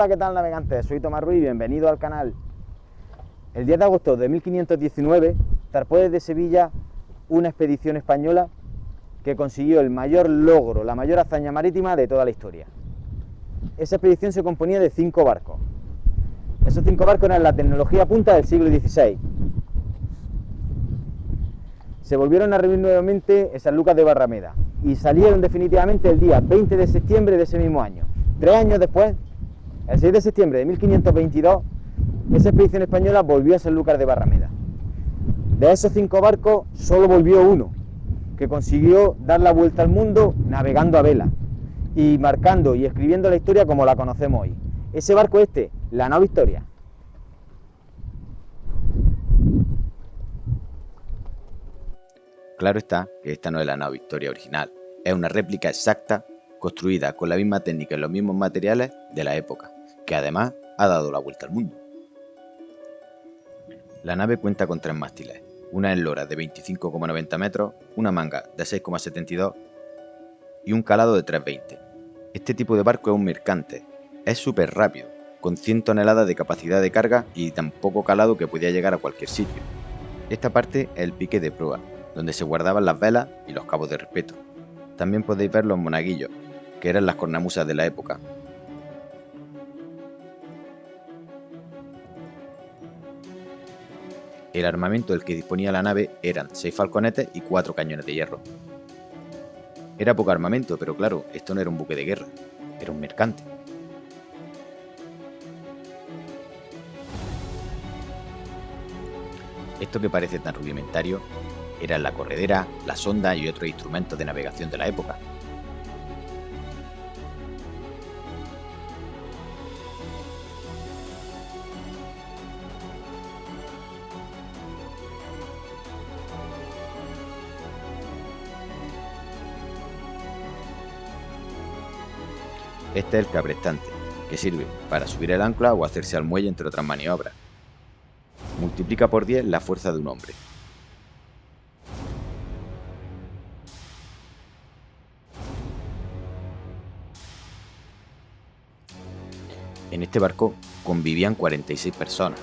Hola, ¿qué tal, navegantes? Soy Tomás Ruiz y bienvenido al canal. El 10 de agosto de 1519 zarpó desde Sevilla una expedición española que consiguió el mayor logro, la mayor hazaña marítima de toda la historia. Esa expedición se componía de 5 barcos. Esos 5 barcos eran la tecnología punta del siglo XVI. Se volvieron a reunir nuevamente en San Lucas de Barrameda y salieron definitivamente el día 20 de septiembre de ese mismo año. 3 años después, el 6 de septiembre de 1522, esa expedición española volvió a San Lucas de Barrameda. De esos 5 barcos, solo volvió uno, que consiguió dar la vuelta al mundo navegando a vela y marcando y escribiendo la historia como la conocemos hoy. Ese barco la nao Victoria. Claro está que esta no es la nao Victoria original, es una réplica exacta construida con la misma técnica y los mismos materiales de la época, que además ha dado la vuelta al mundo. La nave cuenta con 3 mástiles, una eslora de 25,90 metros, una manga de 6,72 y un calado de 3,20. Este tipo de barco es un mercante, es súper rápido, con 100 toneladas de capacidad de carga y tan poco calado que podía llegar a cualquier sitio. Esta parte es el pique de proa, donde se guardaban las velas y los cabos de respeto. También podéis ver los monaguillos, que eran las cornamusas de la época. El armamento del que disponía la nave eran 6 falconetes y 4 cañones de hierro. Era poco armamento, pero claro, esto no era un buque de guerra, era un mercante. Esto que parece tan rudimentario eran la corredera, la sonda y otros instrumentos de navegación de la época. Este es el cabrestante, que sirve para subir el ancla o hacerse al muelle entre otras maniobras. Multiplica por 10 la fuerza de un hombre. En este barco convivían 46 personas.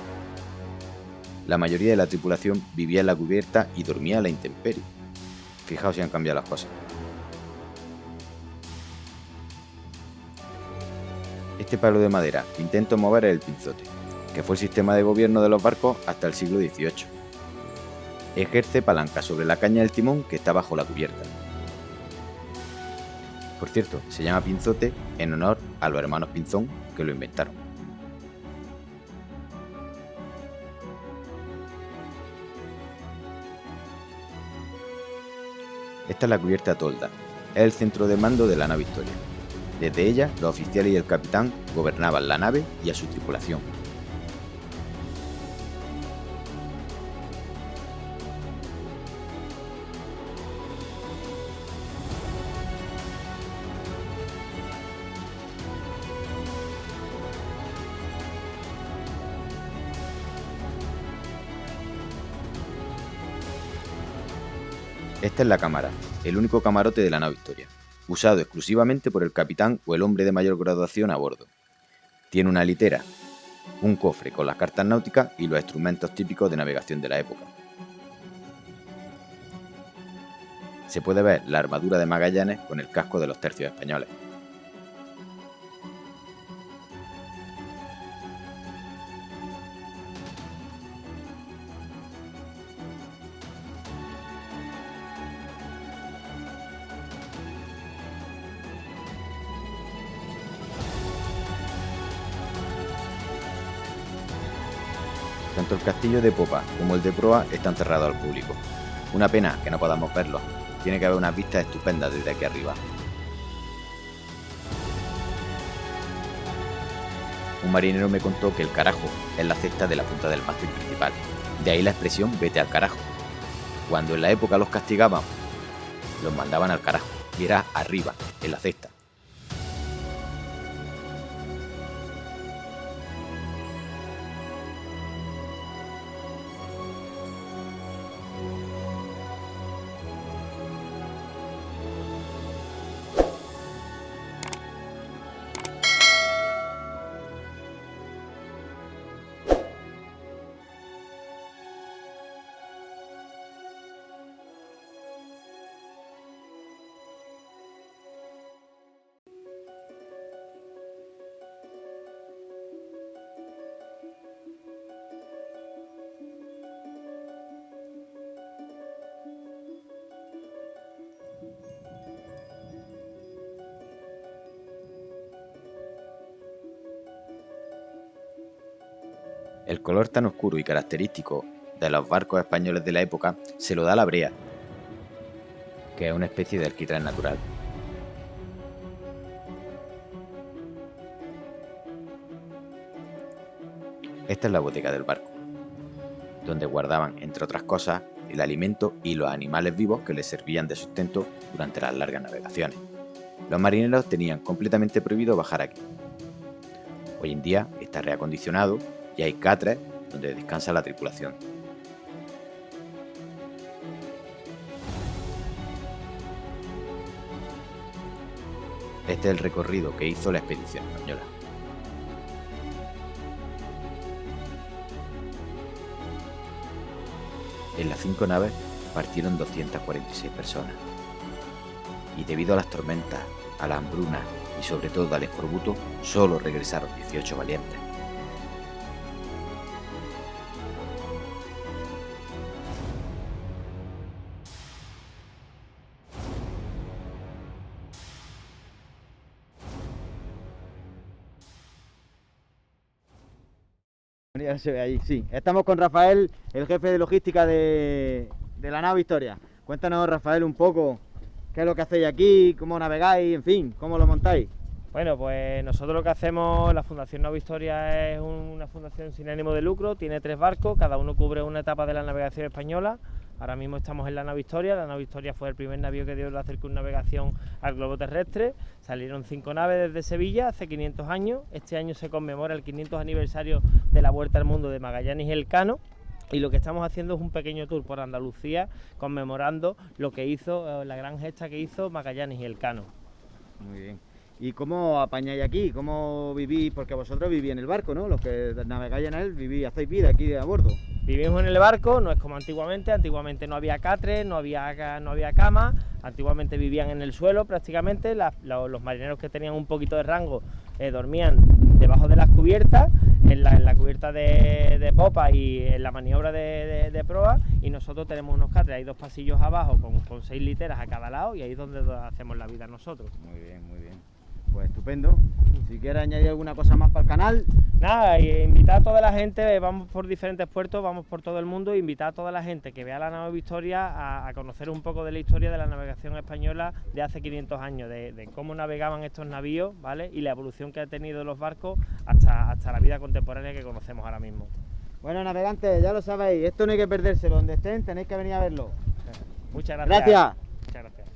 La mayoría de la tripulación vivía en la cubierta y dormía a la intemperie. Fijaos si han cambiado las cosas. Este palo de madera que intento mover es el pinzote, que fue el sistema de gobierno de los barcos hasta el siglo XVIII. Ejerce palanca sobre la caña del timón que está bajo la cubierta. Por cierto, se llama pinzote en honor a los hermanos Pinzón que lo inventaron. Esta es la cubierta tolda, es el centro de mando de la nao Victoria. Desde ella, los oficiales y el capitán gobernaban la nave y a su tripulación. Esta es la cámara, el único camarote de la nao Victoria, usado exclusivamente por el capitán o el hombre de mayor graduación a bordo. Tiene una litera, un cofre con las cartas náuticas y los instrumentos típicos de navegación de la época. Se puede ver la armadura de Magallanes con el casco de los tercios españoles. Tanto el castillo de popa como el de proa están cerrados al público. Una pena que no podamos verlos. Tiene que haber unas vistas estupendas desde aquí arriba. Un marinero me contó que el carajo es la cesta de la punta del mástil principal. De ahí la expresión vete al carajo. Cuando en la época los castigaban, los mandaban al carajo y era arriba, en la cesta. El color tan oscuro y característico de los barcos españoles de la época se lo da la brea, que es una especie de alquitrán natural. Esta es la bodega del barco, donde guardaban, entre otras cosas, el alimento y los animales vivos que les servían de sustento durante las largas navegaciones. Los marineros tenían completamente prohibido bajar aquí. Hoy en día está reacondicionado y hay catres donde descansa la tripulación. Este es el recorrido que hizo la expedición española. En las 5 naves partieron 246 personas. Y debido a las tormentas, a la hambruna y sobre todo al escorbuto, solo regresaron 18 valientes. Ya se ve ahí, sí. Estamos con Rafael, el jefe de logística de la nave Victoria. Cuéntanos, Rafael, un poco qué es lo que hacéis aquí, cómo navegáis, en fin, cómo lo montáis. Bueno, pues nosotros lo que hacemos, la Fundación Nave Victoria es una fundación sin ánimo de lucro, tiene 3 barcos, cada uno cubre una etapa de la navegación española. Ahora mismo estamos en la nave Victoria. La nave Victoria fue el primer navío que dio la circunnavegación al globo terrestre. Salieron 5 naves desde Sevilla hace 500 años. Este año se conmemora el 500 aniversario de la Vuelta al Mundo de Magallanes y Elcano. Y lo que estamos haciendo es un pequeño tour por Andalucía conmemorando lo que hizo, la gran gesta que hizo Magallanes y Elcano. Muy bien. ¿Y cómo apañáis aquí? ¿Cómo vivís? Porque vosotros vivís en el barco, ¿no? Los que navegáis en él, vivís, hacéis vida aquí a bordo. Vivimos en el barco, no es como antiguamente no había catre, no había cama, antiguamente vivían en el suelo prácticamente, los marineros que tenían un poquito de rango dormían debajo de las cubiertas, en la cubierta de popa y en la maniobra de proa, y nosotros tenemos unos catres, hay 2 pasillos abajo con 6 literas a cada lado y ahí es donde hacemos la vida nosotros. Muy bien, muy bien. Pues estupendo. Si quieres añadir alguna cosa más para el canal. Nada, invitar a toda la gente, vamos por diferentes puertos, vamos por todo el mundo, invitar a toda la gente que vea la nave Victoria a conocer un poco de la historia de la navegación española de hace 500 años, de cómo navegaban estos navíos, ¿vale? Y la evolución que han tenido los barcos hasta la vida contemporánea que conocemos ahora mismo. Bueno, navegantes, ya lo sabéis, esto no hay que perdérselo, donde estén tenéis que venir a verlo. Muchas gracias. Gracias. Muchas gracias.